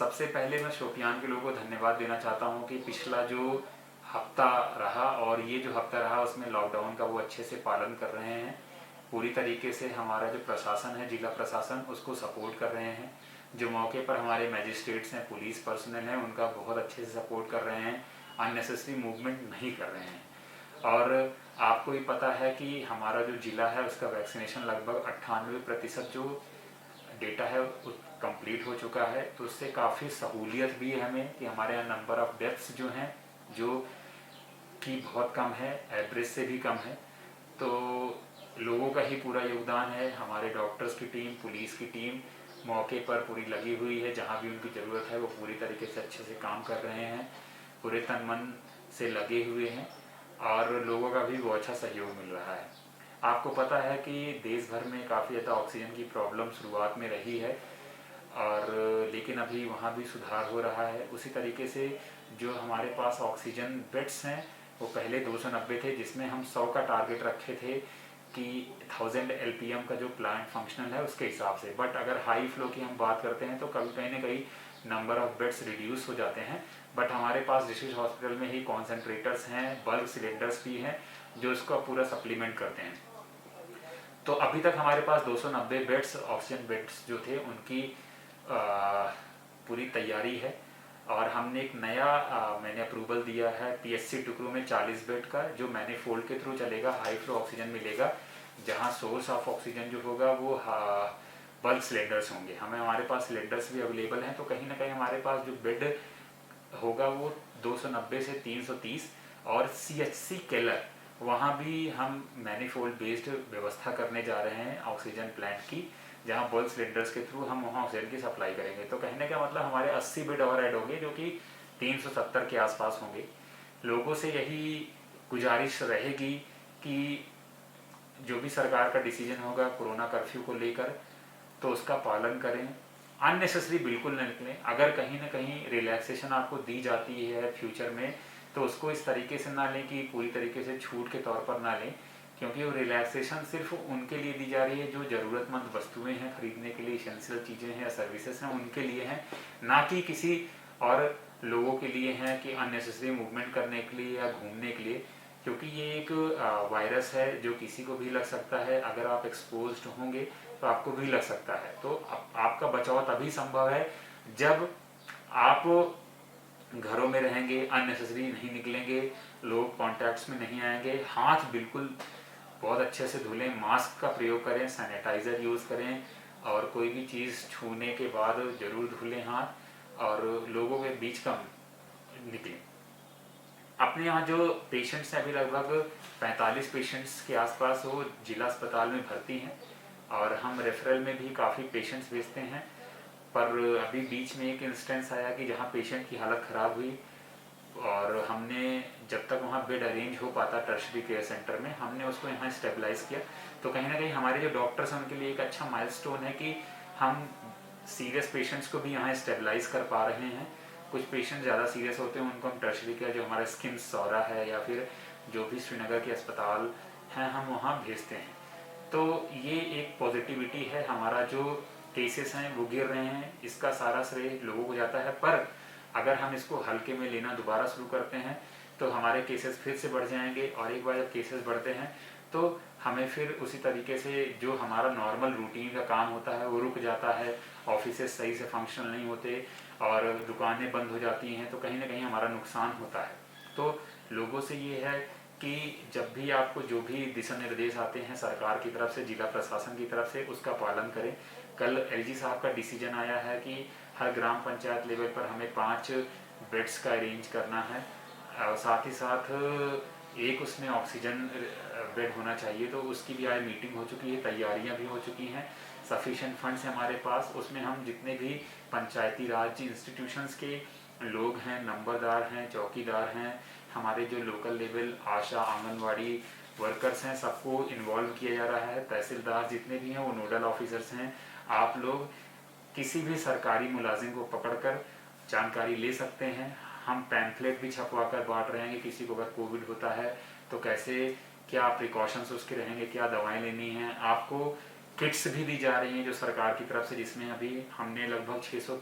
सबसे पहले मैं शोपियान के लोगों को धन्यवाद देना चाहता हूँ कि पिछला जो हफ्ता रहा और ये जो हफ्ता रहा उसमें लॉकडाउन का वो अच्छे से पालन कर रहे हैं। पूरी तरीके से हमारा जो प्रशासन है, जिला प्रशासन, उसको सपोर्ट कर रहे हैं। जो मौके पर हमारे मैजिस्ट्रेट्स हैं, पुलिस पर्सनल हैं, उनका बहुत अच्छे से सपोर्ट कर रहे हैं। अननेसेसरी मूवमेंट नहीं कर रहे हैं। और आपको ही पता है कि हमारा जो जिला है उसका वैक्सीनेशन लगभग 98% जो डेटा है कंप्लीट हो चुका है। तो उससे काफ़ी सहूलियत भी है हमें कि हमारे यहाँ नंबर ऑफ डेथ्स जो हैं जो कि बहुत कम है, एवरेज से भी कम है। तो लोगों का ही पूरा योगदान है। हमारे डॉक्टर्स की टीम, पुलिस की टीम मौके पर पूरी लगी हुई है। जहाँ भी उनकी ज़रूरत है वो पूरी तरीके से अच्छे से काम कर रहे हैं, पूरे तन मन से लगे हुए हैं और लोगों का भी वो अच्छा सहयोग मिल रहा है। आपको पता है कि देश भर में काफ़ी ज़्यादा ऑक्सीजन की प्रॉब्लम शुरुआत में रही है और लेकिन अभी वहाँ भी सुधार हो रहा है। उसी तरीके से जो हमारे पास ऑक्सीजन बेड्स हैं वो पहले 290 थे, जिसमें हम 100 का टारगेट रखे थे कि 1000 LPM का जो प्लांट फंक्शनल है उसके हिसाब से। बट अगर हाई फ्लो की हम बात करते हैं तो कभी कहीं ना कहीं नंबर ऑफ बेड्स रिड्यूस हो जाते हैं। बट हमारे पास डिस्ट्रिक्ट हॉस्पिटल में ही कॉन्सेंट्रेटर्स हैं, बल्क सिलेंडर्स भी हैं जो इसका पूरा सप्लीमेंट करते हैं। तो अभी तक हमारे पास 290 बेड्स, ऑक्सीजन बेड्स जो थे उनकी पूरी तैयारी है। और हमने एक नया मैंने अप्रूवल दिया है PSC टुकरू में 40 बेड का, जो मैनिफोल्ड के थ्रू चलेगा। हाई फ्लो ऑक्सीजन मिलेगा, जहां सोर्स ऑफ ऑक्सीजन जो होगा वो बल्क सिलेंडर्स होंगे। हमारे पास सिलेंडर्स भी अवेलेबल हैं। तो कहीं ना कहीं हमारे पास जो बेड होगा वो 290 से 330। और CHC केलर, वहाँ भी हम मैनिफोल्ड बेस्ड व्यवस्था करने जा रहे हैं ऑक्सीजन प्लांट की, जहाँ बल्क सिलेंडर्स के थ्रू हम वहाँ ऑक्सीजन की सप्लाई करेंगे। तो कहने का मतलब हमारे 80 बेड और ऐड होंगे, जो कि 370 के आसपास होंगे। लोगों से यही गुजारिश रहेगी कि जो भी सरकार का डिसीजन होगा कोरोना कर्फ्यू को लेकर, तो उसका पालन करें। अननेसेसरी बिल्कुल न निकलें। अगर कहीं ना कहीं रिलैक्सेशन आपको दी जाती है फ्यूचर में, तो उसको इस तरीके से ना लें कि पूरी तरीके से छूट के तौर पर ना लें, क्योंकि वो रिलैक्सेशन सिर्फ उनके लिए दी जा रही है जो ज़रूरतमंद वस्तुएं हैं खरीदने के लिए, इसेंशियल चीज़ें हैं या सर्विसेज हैं, उनके लिए हैं, ना कि किसी और लोगों के लिए हैं कि अननेसेसरी मूवमेंट करने के लिए या घूमने के लिए। क्योंकि ये एक वायरस है जो किसी को भी लग सकता है। अगर आप एक्सपोज्ड होंगे तो आपको भी लग सकता है। तो आपका बचाव तभी संभव है जब आप घरों में रहेंगे, अननेसेसरी नहीं निकलेंगे, लोग कॉन्टैक्ट्स में नहीं आएंगे, हाथ बिल्कुल बहुत अच्छे से धुलें, मास्क का प्रयोग करें, सैनिटाइज़र यूज़ करें और कोई भी चीज़ छूने के बाद ज़रूर धुलें हाथ, और लोगों के बीच कम निकलें। अपने यहाँ जो पेशेंट्स हैं, अभी लगभग 45 पेशेंट्स के आसपास वो जिला अस्पताल में भर्ती हैं और हम रेफरल में भी काफ़ी पेशेंट्स भेजते हैं। पर अभी बीच में एक इंस्टेंस आया कि जहाँ पेशेंट की हालत ख़राब हुई और हमने जब तक वहाँ बेड अरेंज हो पाता टर्शरी केयर सेंटर में, हमने उसको यहाँ स्टेबलाइज़ किया। तो कहीं ना कहीं हमारे जो डॉक्टर्स हैं उनके लिए एक अच्छा माइलस्टोन है कि हम सीरियस पेशेंट्स को भी यहाँ स्टेबलाइज कर पा रहे हैं। कुछ पेशेंट ज़्यादा सीरियस होते हैं, उनको हम टर्शरी केयर, जो हमारा स्किम सौरा है या फिर जो भी श्रीनगर के अस्पताल हैं, हम वहाँ भेजते हैं। तो ये एक पॉजिटिविटी है। हमारा जो केसेस हैं वो गिर रहे हैं, इसका सारा श्रेय लोगों को जाता है। पर अगर हम इसको हल्के में लेना दोबारा शुरू करते हैं तो हमारे केसेस फिर से बढ़ जाएंगे, और एक बार जब केसेस बढ़ते हैं तो हमें फिर उसी तरीके से जो हमारा नॉर्मल रूटीन का काम होता है वो रुक जाता है, ऑफिसेस सही से फंक्शनल नहीं होते और दुकानें बंद हो जाती हैं, तो कहीं ना कहीं हमारा नुकसान होता है। तो लोगों से ये है कि जब भी आपको जो भी दिशा निर्देश आते हैं सरकार की तरफ से, जिला प्रशासन की तरफ से, उसका पालन करें। कल LG साहब का डिसीजन आया है कि हर ग्राम पंचायत लेवल पर हमें 5 बेड्स का अरेंज करना है, और साथ ही साथ एक उसमें ऑक्सीजन बेड होना चाहिए। तो उसकी भी आज मीटिंग हो चुकी है, तैयारियां भी हो चुकी हैं, सफिशिएंट फंड्स हैं हमारे पास। उसमें हम जितने भी पंचायती राज इंस्टीट्यूशंस के लोग हैं, नंबरदार हैं, चौकीदार हैं, हमारे जो लोकल लेवल आशा आंगनवाड़ी वर्कर्स हैं, सबको इन्वॉल्व किया जा रहा है। तहसीलदार जितने भी हैं वो नोडल ऑफिसर्स हैं। आप लोग किसी भी सरकारी मुलाजिम को पकड़कर जानकारी ले सकते हैं। हम पैम्फलेट भी छपवा कर बांट रहे हैं कि किसी को अगर कोविड होता है तो कैसे, क्या प्रिकॉशंस उसके रहेंगे, क्या दवाएं लेनी हैं। आपको किट्स भी दी जा रही हैं जो सरकार की तरफ से, जिसमें अभी हमने लगभग 600